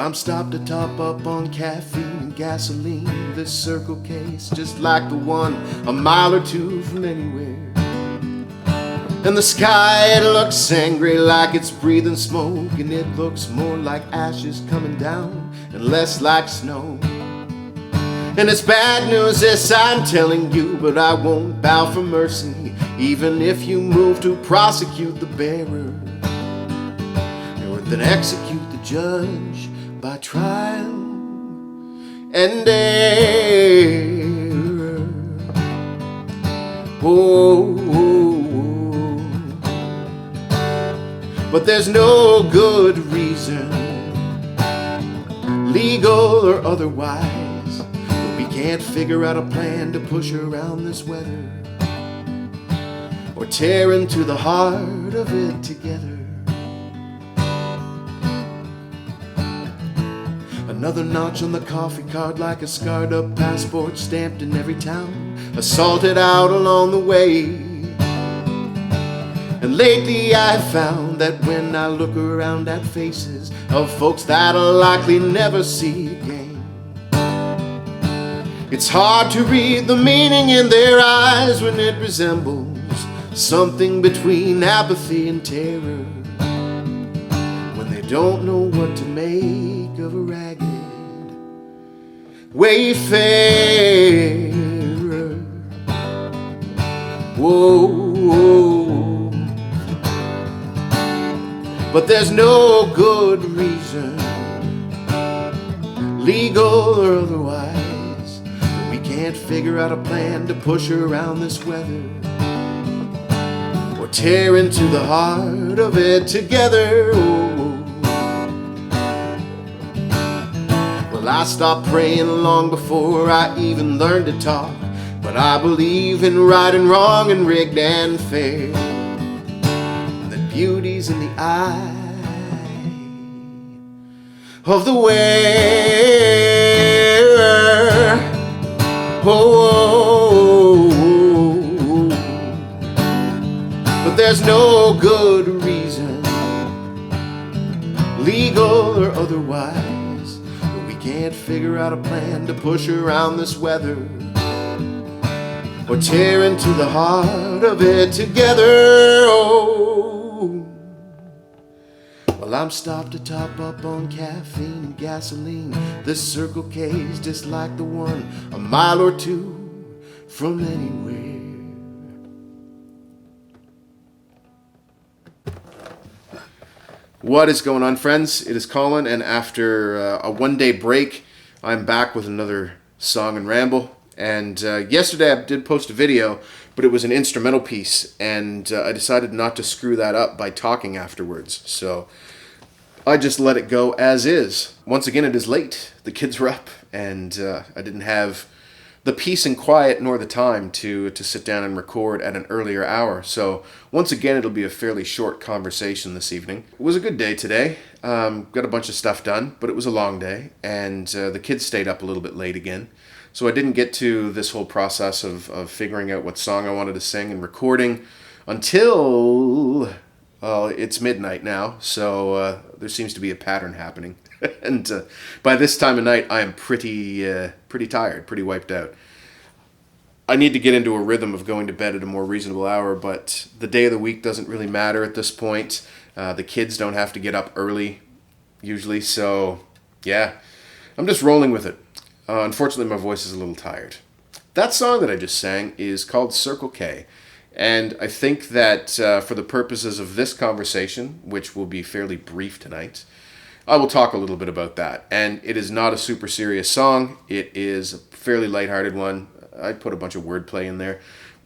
I'm stopped to top up on caffeine and gasoline. This Circle K's just like the one a mile or two from anywhere. And the sky, it looks angry like it's breathing smoke, and it looks more like ashes coming down and less like snow. And it's bad news, this I'm telling you, but I won't bow for mercy, even if you move to prosecute the bearer, or then execute the judge by trial and error. Oh, but there's no good reason, legal or otherwise, but we can't figure out a plan to push around this weather, or tear into the heart of it together. Another notch on the coffee card, like a scarred up passport stamped in every town, assaulted out along the way. And lately I've found that when I look around at faces of folks that I'll likely never see again, it's hard to read the meaning in their eyes when it resembles something between apathy and terror, when they don't know what to make of a ragged wayfarer. Whoa, whoa. But there's no good reason, legal or otherwise, but we can't figure out a plan to push around this weather, or tear into the heart of it together. Well, I stopped praying long before I even learned to talk, but I believe in right and wrong and rigged and fair, that beauty's in the eye of the wearer. Oh, but there's no good reason, legal or otherwise, but we can't figure out a plan to push around this weather, or tear into the heart of it together. Oh, well, I'm stopped to top up on caffeine and gasoline. This Circle K's just like the one a mile or two from anywhere. What is going on, friends? It is Colin, and after a one-day break, I'm back with another song and ramble. And yesterday I did post a video, but it was an instrumental piece, and I decided not to screw that up by talking afterwards. So I just let it go as is. Once again, it is late. The kids were up, and I didn't have the peace and quiet nor the time to sit down and record at an earlier hour. So once again, it'll be a fairly short conversation this evening. It was a good day today. Got a bunch of stuff done, but it was a long day, and the kids stayed up a little bit late again. So I didn't get to this whole process of figuring out what song I wanted to sing and recording until it's midnight now. So there seems to be a pattern happening. And by this time of night, I am pretty tired, pretty wiped out. I need to get into a rhythm of going to bed at a more reasonable hour, but the day of the week doesn't really matter at this point. The kids don't have to get up early, usually, so yeah, I'm just rolling with it. Unfortunately, my voice is a little tired. That song that I just sang is called Circle K, and I think that for the purposes of this conversation, which will be fairly brief tonight, I will talk a little bit about that. And it is not a super serious song. It is a fairly lighthearted one. I put a bunch of wordplay in there.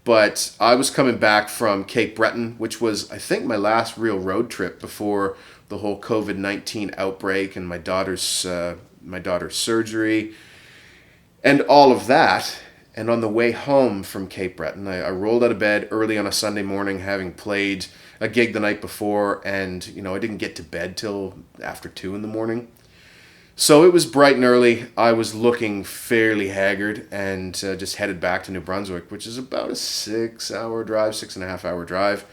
But I was coming back from Cape Breton, which was, I think, my last real road trip before the whole COVID-19 outbreak and my daughter's surgery and all of that. And on the way home from Cape Breton, I rolled out of bed early on a Sunday morning, having played a gig the night before, and I didn't get to bed till after 2 in the morning. So it was bright and early. I was looking fairly haggard, and just headed back to New Brunswick, which is about a 6-hour drive, 6.5-hour drive.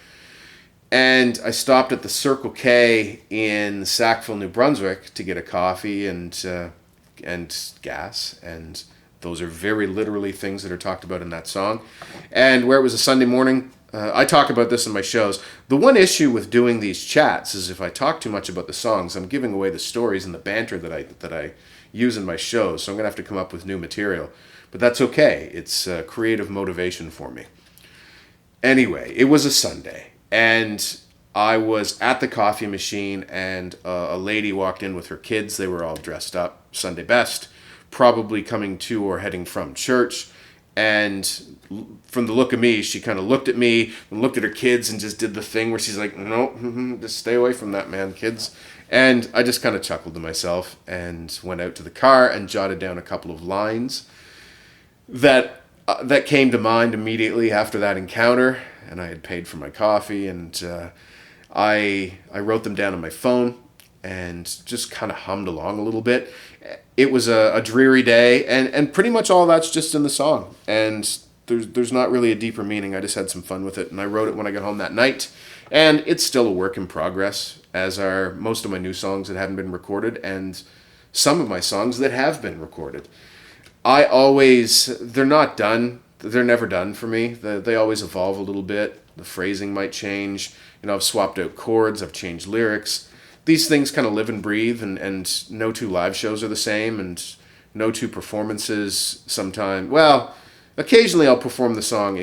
And I stopped at the Circle K in Sackville, New Brunswick, to get a coffee and gas, and those are very literally things that are talked about in that song. And where it was a Sunday morning, I talk about this in my shows. The one issue with doing these chats is if I talk too much about the songs, I'm giving away the stories and the banter that I use in my shows. So I'm gonna have to come up with new material, but that's okay. It's creative motivation for me. Anyway, it was a Sunday, and I was at the coffee machine, and a lady walked in with her kids. They were all dressed up, Sunday best, probably coming to or heading from church. And from the look of me, she kind of looked at me and looked at her kids and just did the thing where she's like, no, just stay away from that, man, kids. And I just kind of chuckled to myself and went out to the car and jotted down a couple of lines that came to mind immediately after that encounter. And I had paid for my coffee, and I wrote them down on my phone and just kind of hummed along a little bit. It was a dreary day, and pretty much all that's just in the song. And there's not really a deeper meaning. I just had some fun with it, and I wrote it when I got home that night. And it's still a work in progress, as are most of my new songs that haven't been recorded, and some of my songs that have been recorded. They're not done. They're never done for me. They always evolve a little bit. The phrasing might change. I've swapped out chords. I've changed lyrics. These things kind of live and breathe, and no two live shows are the same, and no two performances sometimes. Well, occasionally I'll perform the song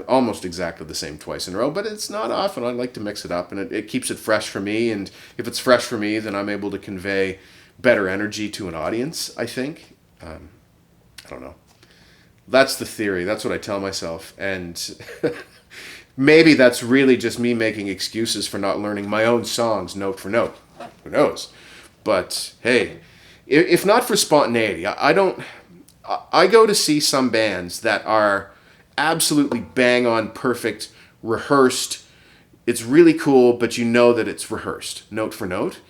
almost exactly the same twice in a row, but it's not often. I like to mix it up, and it keeps it fresh for me, and if it's fresh for me, then I'm able to convey better energy to an audience, I think. I don't know. That's the theory. That's what I tell myself, and maybe that's really just me making excuses for not learning my own songs note for note. Who knows? But hey, if not for spontaneity, I go to see some bands that are absolutely bang on perfect, rehearsed. It's really cool, but you know that it's rehearsed note for note.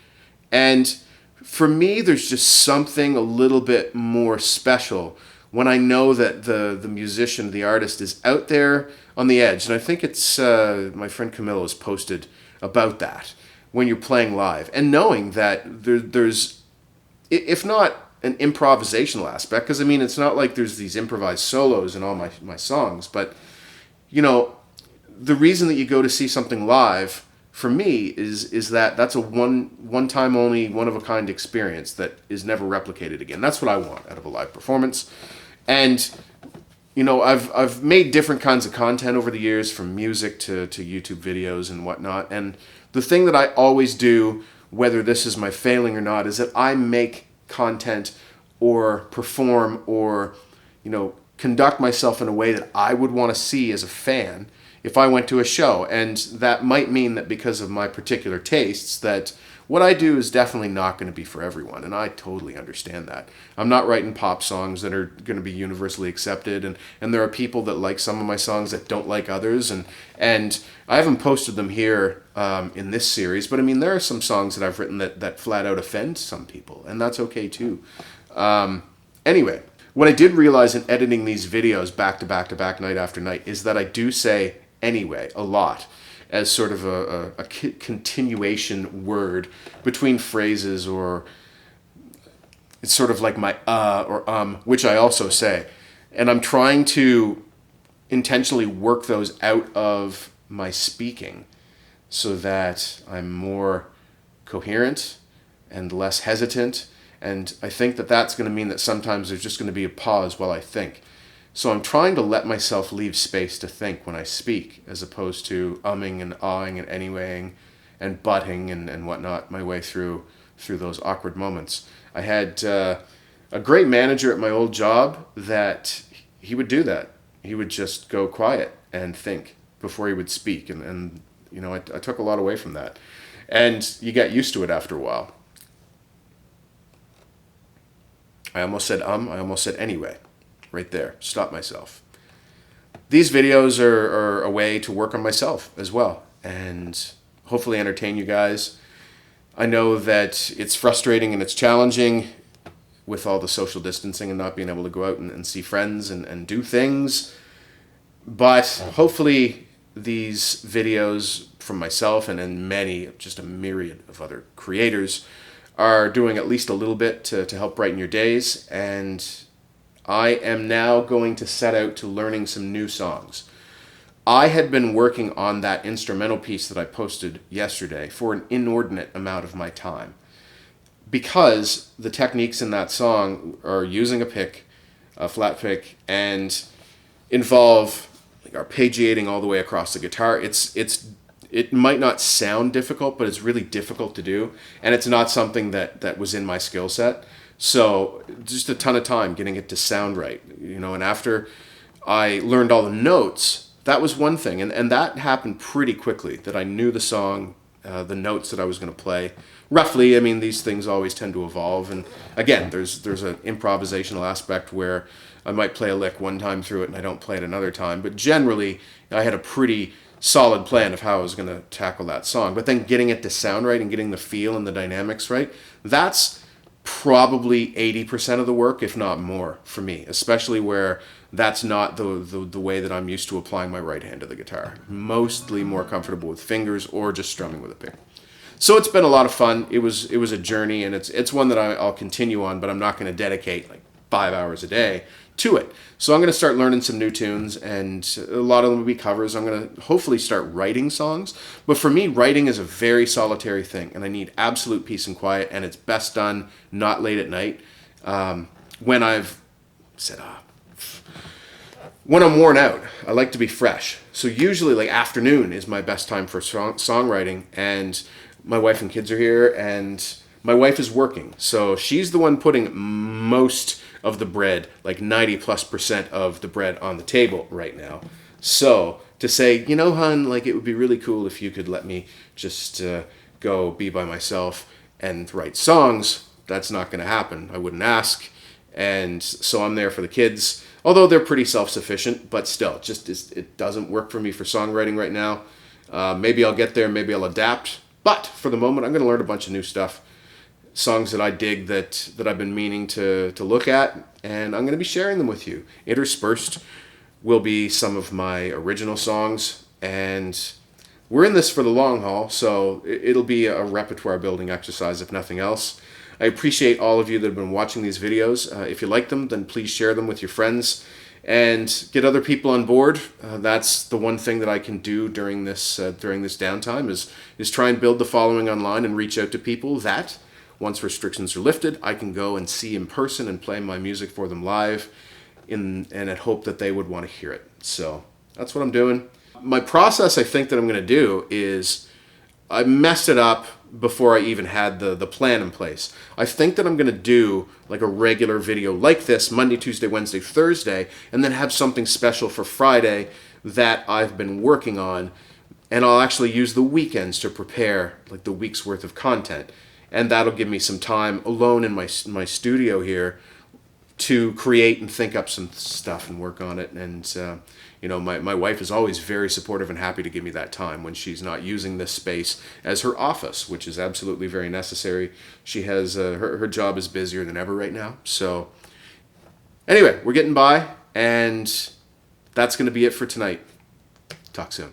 And for me, there's just something a little bit more special when I know that the musician, the artist, is out there on the edge. And I think it's my friend Camilo has posted about that, when you're playing live, and knowing that there's, if not an improvisational aspect, because it's not like there's these improvised solos in all my songs, but the reason that you go to see something live, for me, is that that's a one time only, one of a kind experience that is never replicated again. That's what I want out of a live performance. And I've made different kinds of content over the years, from music to YouTube videos and whatnot. And the thing that I always do, whether this is my failing or not, is that I make content or perform or, conduct myself in a way that I would want to see as a fan if I went to a show. And that might mean that because of my particular tastes, that what I do is definitely not going to be for everyone, and I totally understand that. I'm not writing pop songs that are going to be universally accepted, and there are people that like some of my songs that don't like others, and I haven't posted them here in this series, but there are some songs that I've written that flat out offend some people, and that's okay too. Anyway, what I did realize in editing these videos back to back to back, night after night, is that I do say anyway a lot, as sort of a continuation word between phrases, or it's sort of like my or which I also say. And I'm trying to intentionally work those out of my speaking so that I'm more coherent and less hesitant. And I think that that's going to mean that sometimes there's just going to be a pause while I think. So I'm trying to let myself leave space to think when I speak, as opposed to umming and ahhing and anywaying and butting and whatnot my way through those awkward moments. I had a great manager at my old job that he would do that. He would just go quiet and think before he would speak. And I took a lot away from that. And you get used to it after a while. I almost said I almost said anyway. Right there. Stop myself. These videos are a way to work on myself as well, and hopefully entertain you guys. I know that it's frustrating and it's challenging with all the social distancing and not being able to go out and see friends and do things, but hopefully these videos from myself and then many, just a myriad of other creators, are doing at least a little bit to help brighten your days. And I am now going to set out to learning some new songs. I had been working on that instrumental piece that I posted yesterday for an inordinate amount of my time, because the techniques in that song are using a pick, a flat pick, and involve like arpeggiating all the way across the guitar. It might not sound difficult, but it's really difficult to do, and it's not something that was in my skill set. So just a ton of time getting it to sound right, and after I learned all the notes, that was one thing, and that happened pretty quickly, that I knew the song, the notes that I was going to play roughly. I mean, these things always tend to evolve, and again, there's an improvisational aspect where I might play a lick one time through it and I don't play it another time, but generally I had a pretty solid plan of how I was going to tackle that song. But then getting it to sound right and getting the feel and the dynamics right, that's probably 80% of the work, if not more, for me, especially where that's not the way that I'm used to applying my right hand to the guitar. Mostly more comfortable with fingers or just strumming with a pick. So it's been a lot of fun. It was a journey, and it's one that I'll continue on, but I'm not going to dedicate like 5 hours a day to it. So I'm going to start learning some new tunes, and a lot of them will be covers. I'm going to hopefully start writing songs. But for me, writing is a very solitary thing, and I need absolute peace and quiet, and it's best done not late at night. When I've said, when I'm worn out, I like to be fresh. So usually like afternoon is my best time for songwriting, and my wife and kids are here, and my wife is working. So she's the one putting most of the bread, like 90+% of the bread on the table right now. So to say, hun, like it would be really cool if you could let me just go be by myself and write songs, that's not going to happen. I wouldn't ask. And so I'm there for the kids, although they're pretty self-sufficient, but still, it doesn't work for me for songwriting right now. Maybe I'll get there, maybe I'll adapt. But for the moment, I'm going to learn a bunch of new stuff. Songs that I dig that I've been meaning to look at, and I'm going to be sharing them with you. Interspersed will be some of my original songs, and we're in this for the long haul, so it'll be a repertoire building exercise if nothing else. I appreciate all of you that have been watching these videos. If you like them, then please share them with your friends and get other people on board. That's the one thing that I can do during this downtime is try and build the following online and reach out to people that, once restrictions are lifted, I can go and see in person and play my music for them live, and I hope that they would want to hear it. So that's what I'm doing. My process, I think, that I'm going to do is, I messed it up before I even had the plan in place. I think that I'm going to do like a regular video like this, Monday, Tuesday, Wednesday, Thursday, and then have something special for Friday that I've been working on, and I'll actually use the weekends to prepare like the week's worth of content. And that'll give me some time alone in my studio here to create and think up some stuff and work on it. And my wife is always very supportive and happy to give me that time when she's not using this space as her office, which is absolutely very necessary. She has her job is busier than ever right now. So anyway, we're getting by, and that's going to be it for tonight. Talk soon.